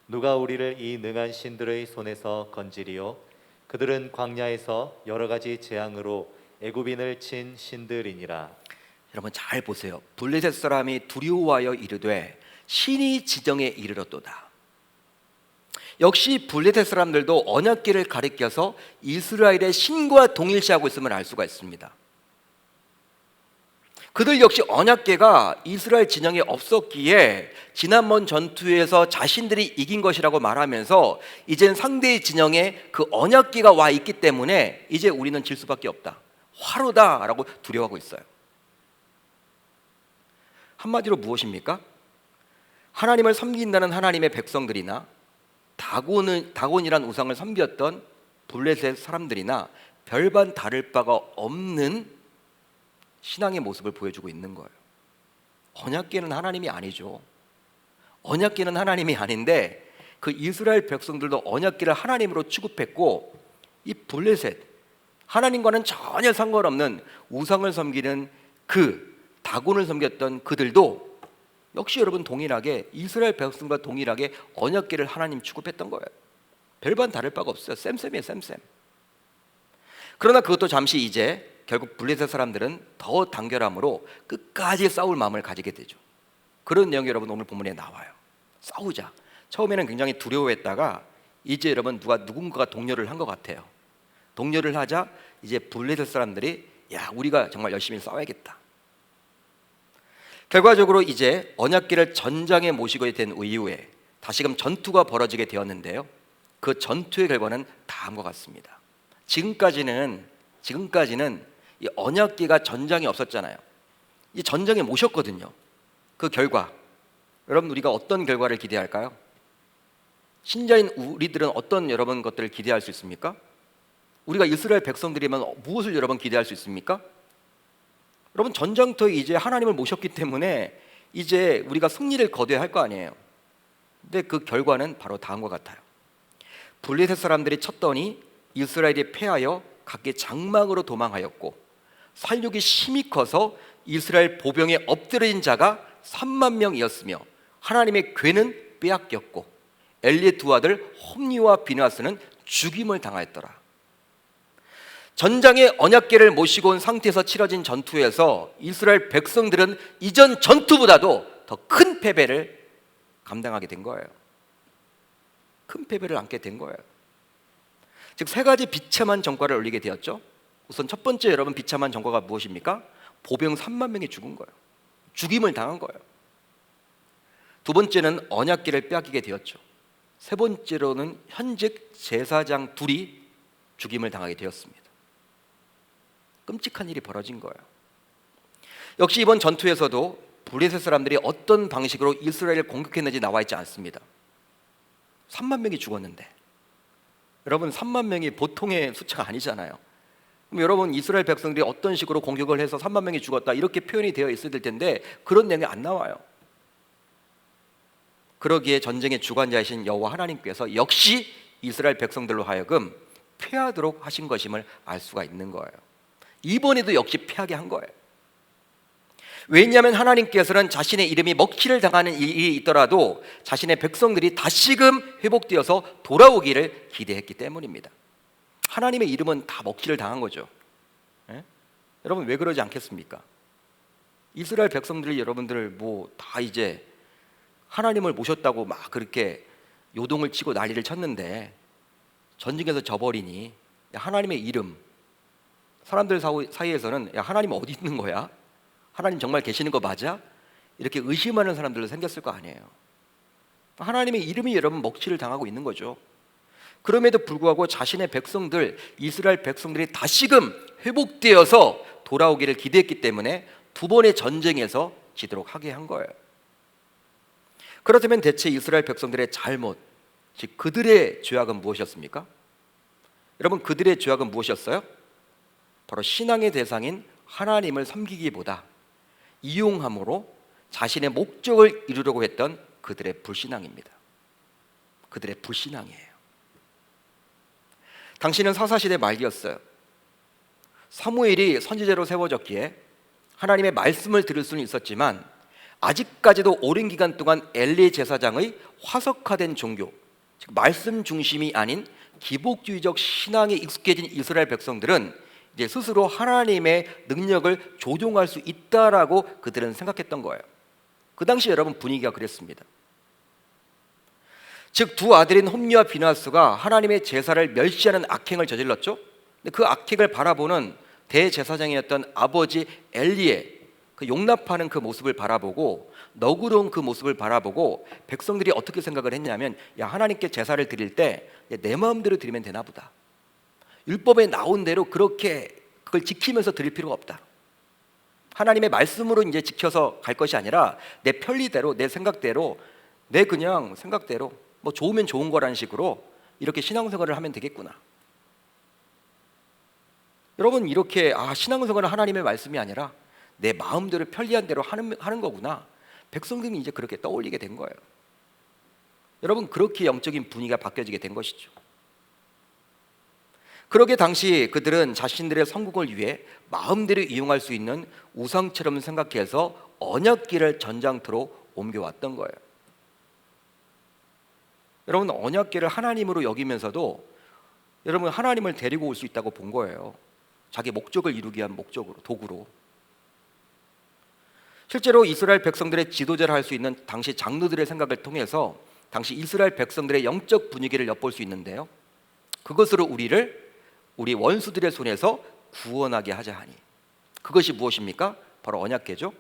누가 우리를 이 능한 신들의 손에서 건지리요? 그들은 광야에서 여러 가지 재앙으로 애굽인을 친 신들이니라. 여러분 잘 보세요. 블레셋 사람이 두려워하여 이르되 신이 지정에 이르렀도다. 역시 블레셋 사람들도 언약궤를 가리켜서 이스라엘의 신과 동일시하고 있음을 알 수가 있습니다. 그들 역시 언약궤가 이스라엘 진영에 없었기에 지난번 전투에서 자신들이 이긴 것이라고 말하면서 이젠 상대의 진영에 그 언약궤가 와 있기 때문에 이제 우리는 질 수밖에 없다. 화로다라고 두려워하고 있어요. 한마디로 무엇입니까? 하나님을 섬긴다는 하나님의 백성들이나 다곤이란 우상을 섬겼던 블레셋 사람들이나 별반 다를 바가 없는 신앙의 모습을 보여주고 있는 거예요. 언약궤는 하나님이 아니죠. 언약궤는 하나님이 아닌데 그 이스라엘 백성들도 언약궤를 하나님으로 취급했고, 이 블레셋, 하나님과는 전혀 상관없는 우상을 섬기는 그 다곤을 섬겼던 그들도 역시 여러분 동일하게 이스라엘 백성과 동일하게 언약궤를 하나님 취급했던 거예요. 별반 다를 바가 없어요. 쌤쌤이에요, 쌤쌤. 그러나 그것도 잠시 이제 결국 블레셋 사람들은 더 단결함으로 끝까지 싸울 마음을 가지게 되죠. 그런 내용이 여러분 오늘 본문에 나와요. 싸우자. 처음에는 굉장히 두려워했다가 이제 여러분 누군가가 독려를 한 것 같아요. 독려를 하자 이제 블레셋 사람들이 야, 우리가 정말 열심히 싸워야겠다. 결과적으로 이제 언약궤를 전장에 모시게 된 이후에 다시금 전투가 벌어지게 되었는데요. 그 전투의 결과는 다음과 같습니다. 지금까지는 이 언약궤가 전장에 없었잖아요. 이 전장에 모셨거든요. 그 결과, 여러분 우리가 어떤 결과를 기대할까요? 신자인 우리들은 어떤 여러분 것들을 기대할 수 있습니까? 우리가 이스라엘 백성들이면 무엇을 여러분 기대할 수 있습니까? 여러분 전장터에 이제 하나님을 모셨기 때문에 이제 우리가 승리를 거둬야 할 거 아니에요. 근데 그 결과는 바로 다음과 같아요. 블레셋 사람들이 쳤더니 이스라엘이 패하여 각기 장막으로 도망하였고 살육이 심히 커서 이스라엘 보병에 엎드려진 자가 3만 명이었으며 하나님의 궤는 빼앗겼고 엘리의 두 아들 홈니와 비느하스는 죽임을 당하였더라. 전장에 언약궤를 모시고 온 상태에서 치러진 전투에서 이스라엘 백성들은 이전 전투보다도 더 큰 패배를 감당하게 된 거예요. 큰 패배를 안게 된 거예요. 즉 세 가지 비참한 전과를 올리게 되었죠. 우선 첫 번째 여러분 비참한 전과가 무엇입니까? 보병 3만 명이 죽은 거예요. 죽임을 당한 거예요. 두 번째는 언약궤를 빼앗기게 되었죠. 세 번째로는 현직 제사장 둘이 죽임을 당하게 되었습니다. 끔찍한 일이 벌어진 거예요. 역시 이번 전투에서도 블레셋 사람들이 어떤 방식으로 이스라엘을 공격했는지 나와 있지 않습니다. 3만 명이 죽었는데 여러분 3만 명이 보통의 숫자가 아니잖아요. 그럼 여러분 이스라엘 백성들이 어떤 식으로 공격을 해서 3만 명이 죽었다 이렇게 표현이 되어 있어야 될 텐데 그런 내용이 안 나와요. 그러기에 전쟁의 주관자이신 여호와 하나님께서 역시 이스라엘 백성들로 하여금 패하도록 하신 것임을 알 수가 있는 거예요. 이번에도 역시 패하게 한 거예요. 왜냐하면 하나님께서는 자신의 이름이 먹칠을 당하는 일이 있더라도 자신의 백성들이 다시금 회복되어서 돌아오기를 기대했기 때문입니다. 하나님의 이름은 다 먹칠을 당한 거죠. 예? 여러분 왜 그러지 않겠습니까? 이스라엘 백성들이 여러분들 뭐 다 이제 하나님을 모셨다고 막 그렇게 요동을 치고 난리를 쳤는데 전쟁에서 져버리니 하나님의 이름, 사람들 사이에서는 야 하나님 어디 있는 거야? 하나님 정말 계시는 거 맞아? 이렇게 의심하는 사람들도 생겼을 거 아니에요. 하나님의 이름이 여러분 먹칠을 당하고 있는 거죠. 그럼에도 불구하고 자신의 백성들, 이스라엘 백성들이 다시금 회복되어서 돌아오기를 기대했기 때문에 두 번의 전쟁에서 지도록 하게 한 거예요. 그렇다면 대체 이스라엘 백성들의 잘못, 즉 그들의 죄악은 무엇이었습니까? 여러분 그들의 죄악은 무엇이었어요? 바로 신앙의 대상인 하나님을 섬기기보다 이용함으로 자신의 목적을 이루려고 했던 그들의 불신앙입니다. 그들의 불신앙이에요. 당시는 사사시대 말기였어요. 사무엘이 선지자로 세워졌기에 하나님의 말씀을 들을 수는 있었지만 아직까지도 오랜 기간 동안 엘리 제사장의 화석화된 종교, 즉 말씀 중심이 아닌 기복주의적 신앙에 익숙해진 이스라엘 백성들은 이제 스스로 하나님의 능력을 조종할 수 있다라고 그들은 생각했던 거예요. 그 당시 여러분 분위기가 그랬습니다. 즉 두 아들인 홈니와 비느하스가 하나님의 제사를 멸시하는 악행을 저질렀죠. 근데 그 악행을 바라보는 대제사장이었던 아버지 엘리의 그 용납하는 그 모습을 바라보고 너그러운 그 모습을 바라보고 백성들이 어떻게 생각을 했냐면 야 하나님께 제사를 드릴 때 내 마음대로 드리면 되나 보다. 율법에 나온 대로 그렇게 그걸 지키면서 드릴 필요가 없다. 하나님의 말씀으로 이제 지켜서 갈 것이 아니라 내 편리대로 내 생각대로 내 그냥 생각대로 뭐 좋으면 좋은 거라는 식으로 이렇게 신앙생활을 하면 되겠구나. 여러분 이렇게 신앙생활은 하나님의 말씀이 아니라 내 마음대로 편리한 대로 하는 거구나. 백성들이 이제 그렇게 떠올리게 된 거예요. 여러분 그렇게 영적인 분위기가 바뀌어지게 된 것이죠. 그러게 당시 그들은 자신들의 성공을 위해 마음대로 이용할 수 있는 우상처럼 생각해서 언약궤를 전장터로 옮겨왔던 거예요. 여러분 언약궤를 하나님으로 여기면서도 여러분 하나님을 데리고 올 수 있다고 본 거예요. 자기 목적을 이루기 위한 목적으로, 도구로. 실제로 이스라엘 백성들의 지도자를 할 수 있는 당시 장로들의 생각을 통해서 당시 이스라엘 백성들의 영적 분위기를 엿볼 수 있는데요. 그것으로 우리 원수들의 손에서 구원하게 하자 하니 그것이 무엇입니까? 바로 언약궤죠.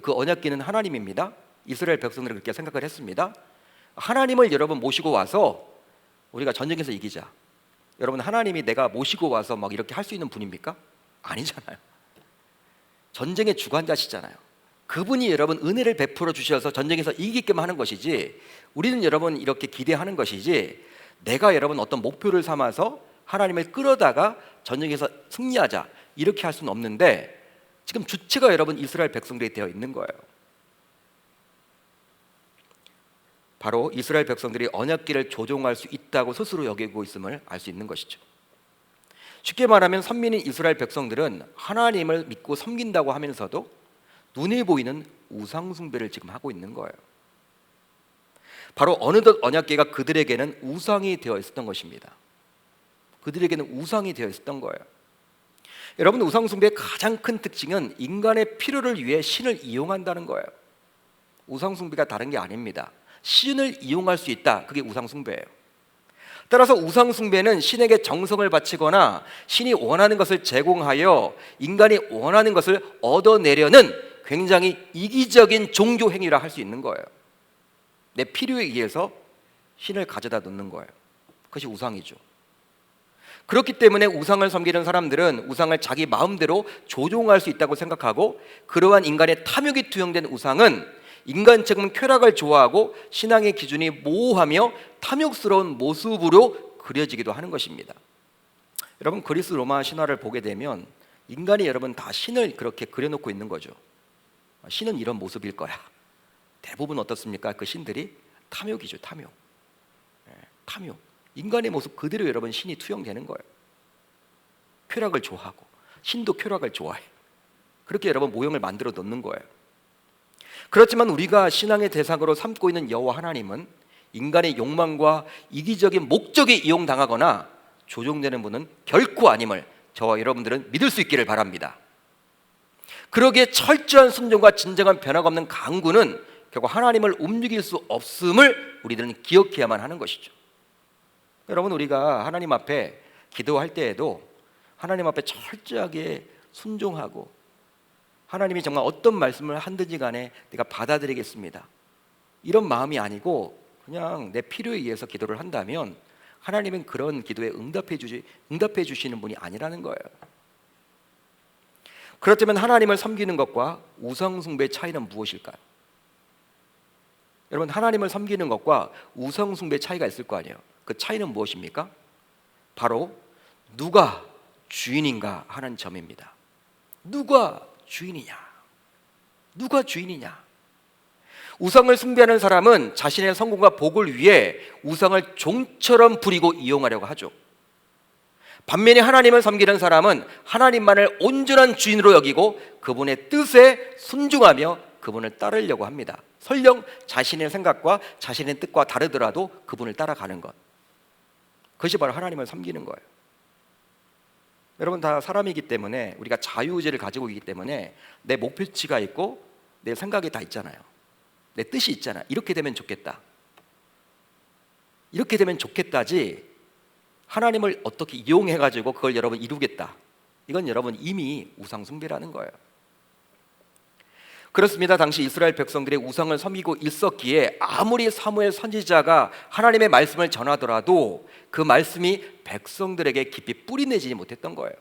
그 언약궤는 하나님입니다. 이스라엘 백성들은 그렇게 생각을 했습니다. 하나님을 여러분 모시고 와서 우리가 전쟁에서 이기자. 여러분 하나님이 내가 모시고 와서 막 이렇게 할 수 있는 분입니까? 아니잖아요. 전쟁의 주관자시잖아요. 그분이 여러분 은혜를 베풀어 주셔서 전쟁에서 이기게끔 하는 것이지, 우리는 여러분 이렇게 기대하는 것이지, 내가 여러분 어떤 목표를 삼아서 하나님을 끌어다가 전쟁에서 승리하자 이렇게 할 수는 없는데, 지금 주체가 여러분 이스라엘 백성들이 되어 있는 거예요. 바로 이스라엘 백성들이 언약궤를 조종할 수 있다고 스스로 여기고 있음을 알 수 있는 것이죠. 쉽게 말하면 선민인 이스라엘 백성들은 하나님을 믿고 섬긴다고 하면서도 눈에 보이는 우상 숭배를 지금 하고 있는 거예요. 바로 어느덧 언약궤가 그들에게는 우상이 되어 있었던 것입니다. 그들에게는 우상이 되어 있었던 거예요. 여러분, 우상 숭배의 가장 큰 특징은 인간의 필요를 위해 신을 이용한다는 거예요. 우상 숭배가 다른 게 아닙니다. 신을 이용할 수 있다, 그게 우상 숭배예요. 따라서 우상 숭배는 신에게 정성을 바치거나 신이 원하는 것을 제공하여 인간이 원하는 것을 얻어내려는 굉장히 이기적인 종교 행위라 할 수 있는 거예요. 내 필요에 의해서 신을 가져다 놓는 거예요. 그것이 우상이죠. 그렇기 때문에 우상을 섬기는 사람들은 우상을 자기 마음대로 조종할 수 있다고 생각하고, 그러한 인간의 탐욕이 투영된 우상은 인간적인 쾌락을 좋아하고 신앙의 기준이 모호하며 탐욕스러운 모습으로 그려지기도 하는 것입니다. 여러분, 그리스 로마 신화를 보게 되면 인간이 여러분 다 신을 그렇게 그려놓고 있는 거죠. 신은 이런 모습일 거야. 대부분 어떻습니까? 그 신들이 탐욕이죠. 탐욕. 탐욕. 인간의 모습 그대로 여러분 신이 투영되는 거예요. 쾌락을 좋아하고 신도 쾌락을 좋아해. 그렇게 여러분 모형을 만들어 놓는 거예요. 그렇지만 우리가 신앙의 대상으로 삼고 있는 여호와 하나님은 인간의 욕망과 이기적인 목적에 이용당하거나 조종되는 분은 결코 아님을 저와 여러분들은 믿을 수 있기를 바랍니다. 그러기에 철저한 순종과 진정한 변화가 없는 강구는 결국 하나님을 움직일 수 없음을 우리들은 기억해야만 하는 것이죠. 여러분, 우리가 하나님 앞에 기도할 때에도 하나님 앞에 철저하게 순종하고 하나님이 정말 어떤 말씀을 하든지 간에 내가 받아들이겠습니다, 이런 마음이 아니고 그냥 내 필요에 의해서 기도를 한다면 하나님은 그런 기도에 응답해 주시는 분이 아니라는 거예요. 그렇다면 하나님을 섬기는 것과 우상 숭배의 차이는 무엇일까요? 여러분, 하나님을 섬기는 것과 우상 숭배의 차이가 있을 거 아니에요. 그 차이는 무엇입니까? 바로 누가 주인인가 하는 점입니다. 누가 주인이냐? 누가 주인이냐? 우상을 숭배하는 사람은 자신의 성공과 복을 위해 우상을 종처럼 부리고 이용하려고 하죠. 반면에 하나님을 섬기는 사람은 하나님만을 온전한 주인으로 여기고 그분의 뜻에 순종하며 그분을 따르려고 합니다. 설령 자신의 생각과 자신의 뜻과 다르더라도 그분을 따라가는 것, 그것이 바로 하나님을 섬기는 거예요. 여러분, 다 사람이기 때문에 우리가 자유의지를 가지고 있기 때문에 내 목표치가 있고 내 생각이 다 있잖아요. 내 뜻이 있잖아. 이렇게 되면 좋겠다, 이렇게 되면 좋겠다지 하나님을 어떻게 이용해가지고 그걸 여러분 이루겠다, 이건 여러분 이미 우상 숭배라는 거예요. 그렇습니다. 당시 이스라엘 백성들의 우상을 섬기고 있었기에 아무리 사무엘 선지자가 하나님의 말씀을 전하더라도 그 말씀이 백성들에게 깊이 뿌리내지 못했던 거예요.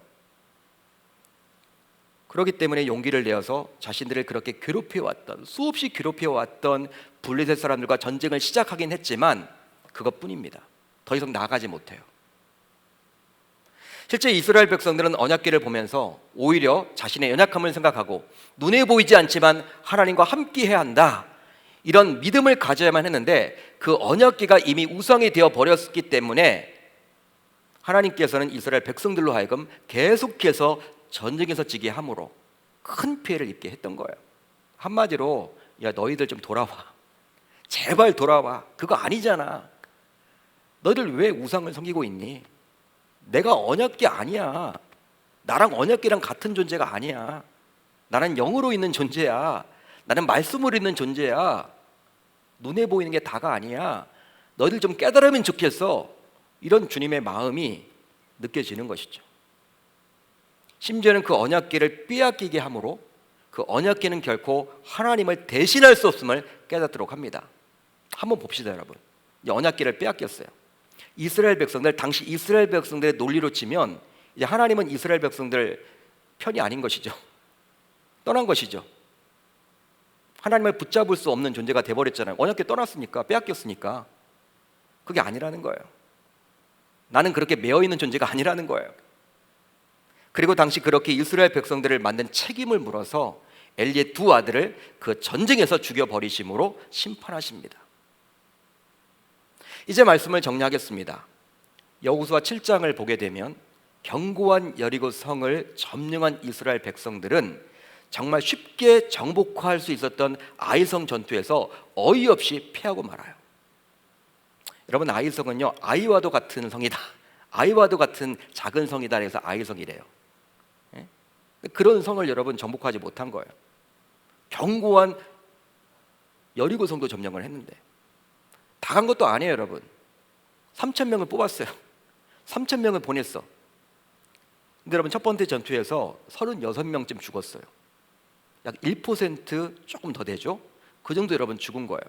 그렇기 때문에 용기를 내어서 자신들을 그렇게 괴롭혀왔던, 수없이 괴롭혀왔던 블레셋 사람들과 전쟁을 시작하긴 했지만 그것뿐입니다. 더 이상 나아가지 못해요. 실제 이스라엘 백성들은 언약궤를 보면서 오히려 자신의 연약함을 생각하고 눈에 보이지 않지만 하나님과 함께해야 한다, 이런 믿음을 가져야만 했는데 그 언약궤가 이미 우상이 되어 버렸기 때문에 하나님께서는 이스라엘 백성들로 하여금 계속해서 전쟁에서 지게 함으로 큰 피해를 입게 했던 거예요. 한마디로, 야, 너희들 좀 돌아와, 제발 돌아와, 그거 아니잖아, 너희들 왜 우상을 섬기고 있니? 내가 언약궤 아니야. 나랑 언약궤랑 같은 존재가 아니야. 나는 영으로 있는 존재야. 나는 말씀으로 있는 존재야. 눈에 보이는 게 다가 아니야. 너희들 좀 깨달으면 좋겠어. 이런 주님의 마음이 느껴지는 것이죠. 심지어는 그 언약궤를 빼앗기게 함으로 그 언약궤는 결코 하나님을 대신할 수 없음을 깨닫도록 합니다. 한번 봅시다, 여러분. 이 언약궤를 빼앗겼어요. 이스라엘 백성들, 당시 이스라엘 백성들의 논리로 치면 이제 하나님은 이스라엘 백성들 편이 아닌 것이죠. 떠난 것이죠. 하나님을 붙잡을 수 없는 존재가 돼버렸잖아요. 언약궤 떠났으니까, 빼앗겼으니까. 그게 아니라는 거예요. 나는 그렇게 매어있는 존재가 아니라는 거예요. 그리고 당시 그렇게 이스라엘 백성들을 만든 책임을 물어서 엘리의 두 아들을 그 전쟁에서 죽여버리심으로 심판하십니다. 이제 말씀을 정리하겠습니다. 여호수아 7장을 보게 되면 견고한 여리고 성을 점령한 이스라엘 백성들은 정말 쉽게 정복할 수 있었던 아이성 전투에서 어이없이 패하고 말아요. 여러분, 아이성은요, 아이와도 같은 성이다, 아이와도 같은 작은 성이다 해서 아이성이래요. 예? 그런 성을 여러분 정복하지 못한 거예요. 견고한 여리고 성도 점령을 했는데 다 간 것도 아니에요. 여러분, 3,000명을 뽑았어요. 3,000명을 보냈어. 근데 여러분, 첫 번째 전투에서 36명쯤 죽었어요. 약 1% 조금 더 되죠. 그 정도 여러분 죽은 거예요.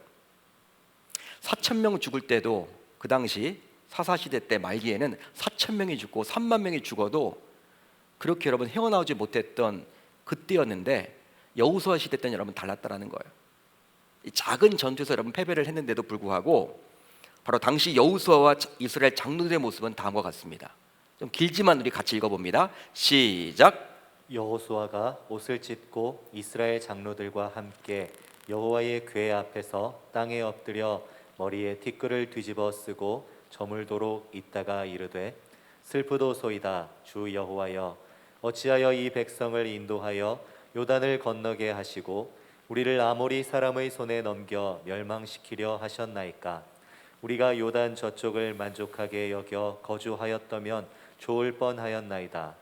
4,000명 죽을 때도 그 당시 사사시대 때 말기에는 4,000명이 죽고 3만 명이 죽어도 그렇게 여러분 헤어나오지 못했던 그때였는데, 여호수아 시대 때는 여러분 달랐다라는 거예요. 이 작은 전투에서 여러분 패배를 했는데도 불구하고 바로 당시 여호수아와 이스라엘 장로들의 모습은 다음과 같습니다. 좀 길지만 우리 같이 읽어봅니다. 시작. 여호수아가 옷을 찢고 이스라엘 장로들과 함께 여호와의 궤 앞에서 땅에 엎드려 머리에 티끌을 뒤집어 쓰고 저물도록 있다가 이르되, 슬프도소이다 주 여호와여, 어찌하여 이 백성을 인도하여 요단을 건너게 하시고 우리를 아모리 사람의 손에 넘겨 멸망시키려 하셨나이까. 우리가 요단 저쪽을 만족하게 여겨 거주하였다면 좋을 뻔하였나이다.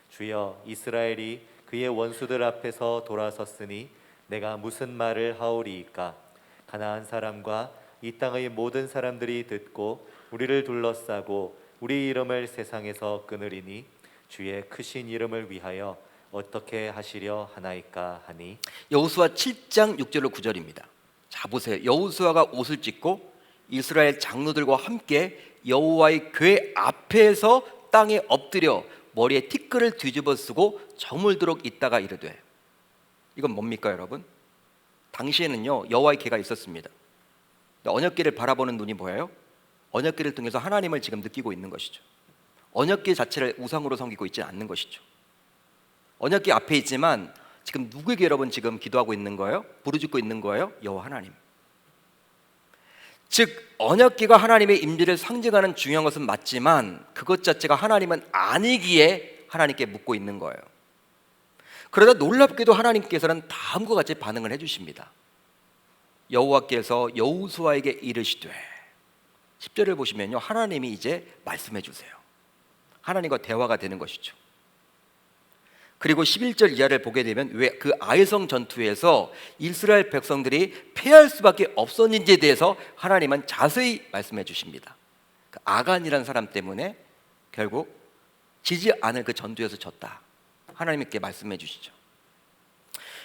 주여, 이스라엘이 그의 원수들 앞에서 돌아섰으니 내가 무슨 말을 하오리이까. 가나안 사람과 이 땅의 모든 사람들이 듣고 우리를 둘러싸고 우리 이름을 세상에서 끊으리니 주의 크신 이름을 위하여 어떻게 하시려 하나이까 하니. 여호수아 7장 6절로 9절입니다. 자, 보세요. 여호수아가 옷을 찢고 이스라엘 장로들과 함께 여호와의 궤 앞에서 땅에 엎드려 머리에 티끌을 뒤집어 쓰고 저물도록 있다가 이르되. 이건 뭡니까 여러분? 당시에는요, 여호와의 궤가 있었습니다. 언약궤를 바라보는 눈이 뭐예요? 언약궤를 통해서 하나님을 지금 느끼고 있는 것이죠. 언약궤 자체를 우상으로 섬기고 있지 않는 것이죠. 언약궤 앞에 있지만 지금 누구에게 여러분 지금 기도하고 있는 거예요? 부르짖고 있는 거예요? 여호와 하나님. 즉 언약궤가 하나님의 임재를 상징하는 중요한 것은 맞지만 그것 자체가 하나님은 아니기에 하나님께 묻고 있는 거예요. 그러다 놀랍게도 하나님께서는 다음과 같이 반응을 해주십니다. 여호와께서 여호수아에게 이르시되, 10절을 보시면요, 하나님이 이제 말씀해 주세요. 하나님과 대화가 되는 것이죠. 그리고 11절 이하를 보게 되면 왜 그 아이성 전투에서 이스라엘 백성들이 패할 수밖에 없었는지에 대해서 하나님은 자세히 말씀해 주십니다. 그 아간이라는 사람 때문에 결국 지지 않을 그 전투에서 졌다, 하나님께 말씀해 주시죠.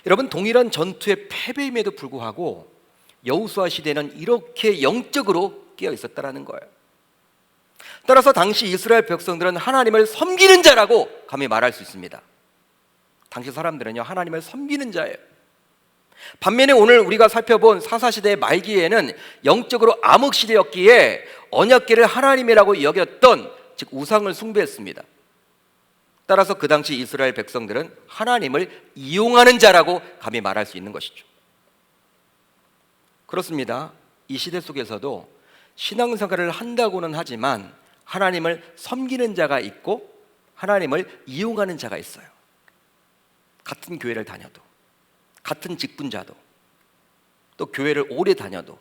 여러분, 동일한 전투의 패배임에도 불구하고 여호수아 시대는 이렇게 영적으로 깨어 있었다라는 거예요. 따라서 당시 이스라엘 백성들은 하나님을 섬기는 자라고 감히 말할 수 있습니다. 당시 사람들은요, 하나님을 섬기는 자예요. 반면에 오늘 우리가 살펴본 사사시대의 말기에는 영적으로 암흑시대였기에 언약궤를 하나님이라고 여겼던, 즉 우상을 숭배했습니다. 따라서 그 당시 이스라엘 백성들은 하나님을 이용하는 자라고 감히 말할 수 있는 것이죠. 그렇습니다. 이 시대 속에서도 신앙생활을 한다고는 하지만 하나님을 섬기는 자가 있고 하나님을 이용하는 자가 있어요. 같은 교회를 다녀도, 같은 직분자도, 또 교회를 오래 다녀도,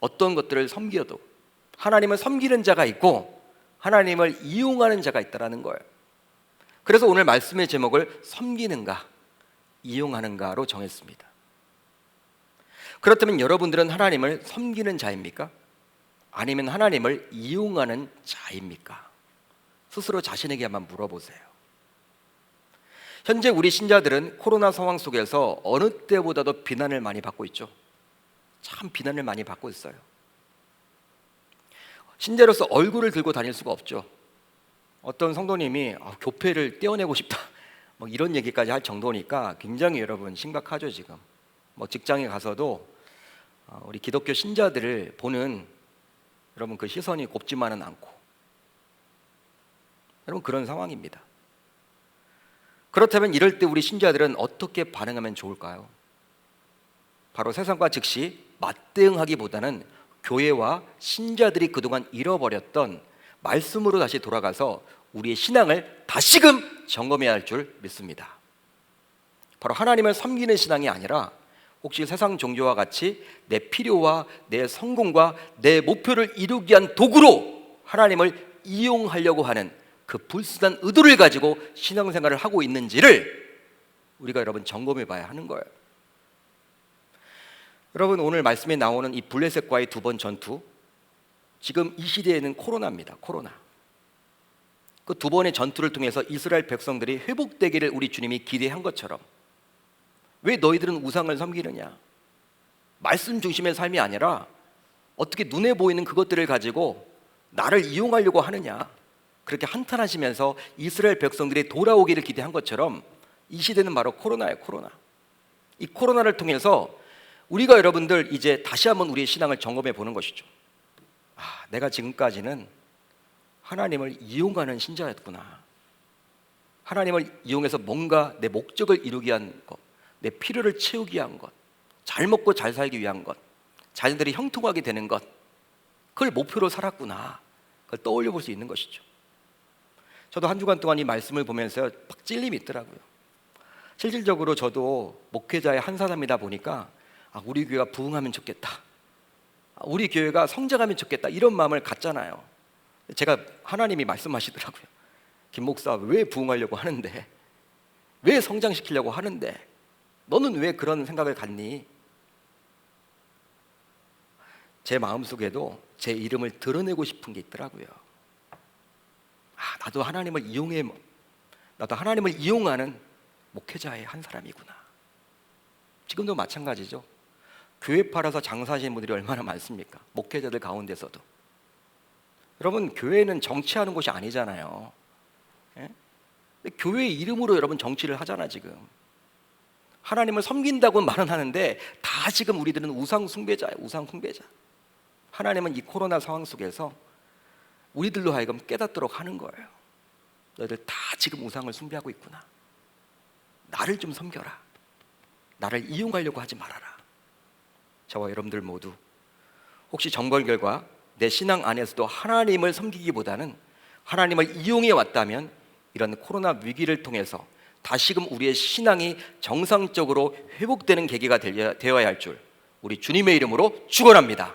어떤 것들을 섬겨도 하나님을 섬기는 자가 있고 하나님을 이용하는 자가 있다는 거예요. 그래서 오늘 말씀의 제목을 섬기는가 이용하는가로 정했습니다. 그렇다면 여러분들은 하나님을 섬기는 자입니까? 아니면 하나님을 이용하는 자입니까? 스스로 자신에게 한번 물어보세요. 현재 우리 신자들은 코로나 상황 속에서 어느 때보다도 비난을 많이 받고 있죠. 참 비난을 많이 받고 있어요. 신자로서 얼굴을 들고 다닐 수가 없죠. 어떤 성도님이 교회를 떼어내고 싶다, 뭐 이런 얘기까지 할 정도니까 굉장히 여러분 심각하죠 지금. 뭐 직장에 가서도 우리 기독교 신자들을 보는 여러분 그 시선이 곱지만은 않고 여러분 그런 상황입니다. 그렇다면 이럴 때 우리 신자들은 어떻게 반응하면 좋을까요? 바로 세상과 즉시 맞대응하기보다는 교회와 신자들이 그동안 잃어버렸던 말씀으로 다시 돌아가서 우리의 신앙을 다시금 점검해야 할 줄 믿습니다. 바로 하나님을 섬기는 신앙이 아니라 혹시 세상 종교와 같이 내 필요와 내 성공과 내 목표를 이루기 위한 도구로 하나님을 이용하려고 하는 그 불순한 의도를 가지고 신앙생활을 하고 있는지를 우리가 여러분 점검해 봐야 하는 거예요. 여러분 오늘 말씀에 나오는 이 블레셋과의 두 번 전투, 지금 이 시대에는 코로나입니다. 코로나. 그 두 번의 전투를 통해서 이스라엘 백성들이 회복되기를 우리 주님이 기대한 것처럼 왜 너희들은 우상을 섬기느냐? 말씀 중심의 삶이 아니라 어떻게 눈에 보이는 그것들을 가지고 나를 이용하려고 하느냐? 그렇게 한탄하시면서 이스라엘 백성들이 돌아오기를 기대한 것처럼 이 시대는 바로 코로나예요. 코로나. 이 코로나를 통해서 우리가 여러분들 이제 다시 한번 우리의 신앙을 점검해 보는 것이죠. 내가 지금까지는 하나님을 이용하는 신자였구나. 하나님을 이용해서 뭔가 내 목적을 이루기 위한 것, 내 필요를 채우기 위한 것, 잘 먹고 잘 살기 위한 것, 자녀들이 형통하게 되는 것, 그걸 목표로 살았구나. 그걸 떠올려 볼 수 있는 것이죠. 저도 한 주간 동안 이 말씀을 보면서 막 찔림이 있더라고요. 실질적으로 저도 목회자의 한 사람이다 보니까 우리 교회가 부흥하면 좋겠다, 우리 교회가 성장하면 좋겠다, 이런 마음을 갖잖아요. 제가 하나님이 말씀하시더라고요. 김 목사, 왜 부흥하려고 하는데, 왜 성장시키려고 하는데 너는 왜 그런 생각을 갖니? 제 마음속에도 제 이름을 드러내고 싶은 게 있더라고요. 나도 하나님을 이용하는 목회자의 한 사람이구나. 지금도 마찬가지죠. 교회 팔아서 장사하시는 분들이 얼마나 많습니까? 목회자들 가운데서도. 여러분, 교회는 정치하는 곳이 아니잖아요. 예? 근데 교회 이름으로 여러분 정치를 하잖아 지금. 하나님을 섬긴다고 말은 하는데 다 지금 우리들은 우상 숭배자예요. 우상 숭배자. 하나님은 이 코로나 상황 속에서 우리들로 하여금 깨닫도록 하는 거예요. 너희들 다 지금 우상을 숭배하고 있구나. 나를 좀 섬겨라. 나를 이용하려고 하지 말아라. 저와 여러분들 모두 혹시 점검 결과 내 신앙 안에서도 하나님을 섬기기보다는 하나님을 이용해 왔다면 이런 코로나 위기를 통해서 다시금 우리의 신앙이 정상적으로 회복되는 계기가 되어야 할 줄 우리 주님의 이름으로 축원합니다.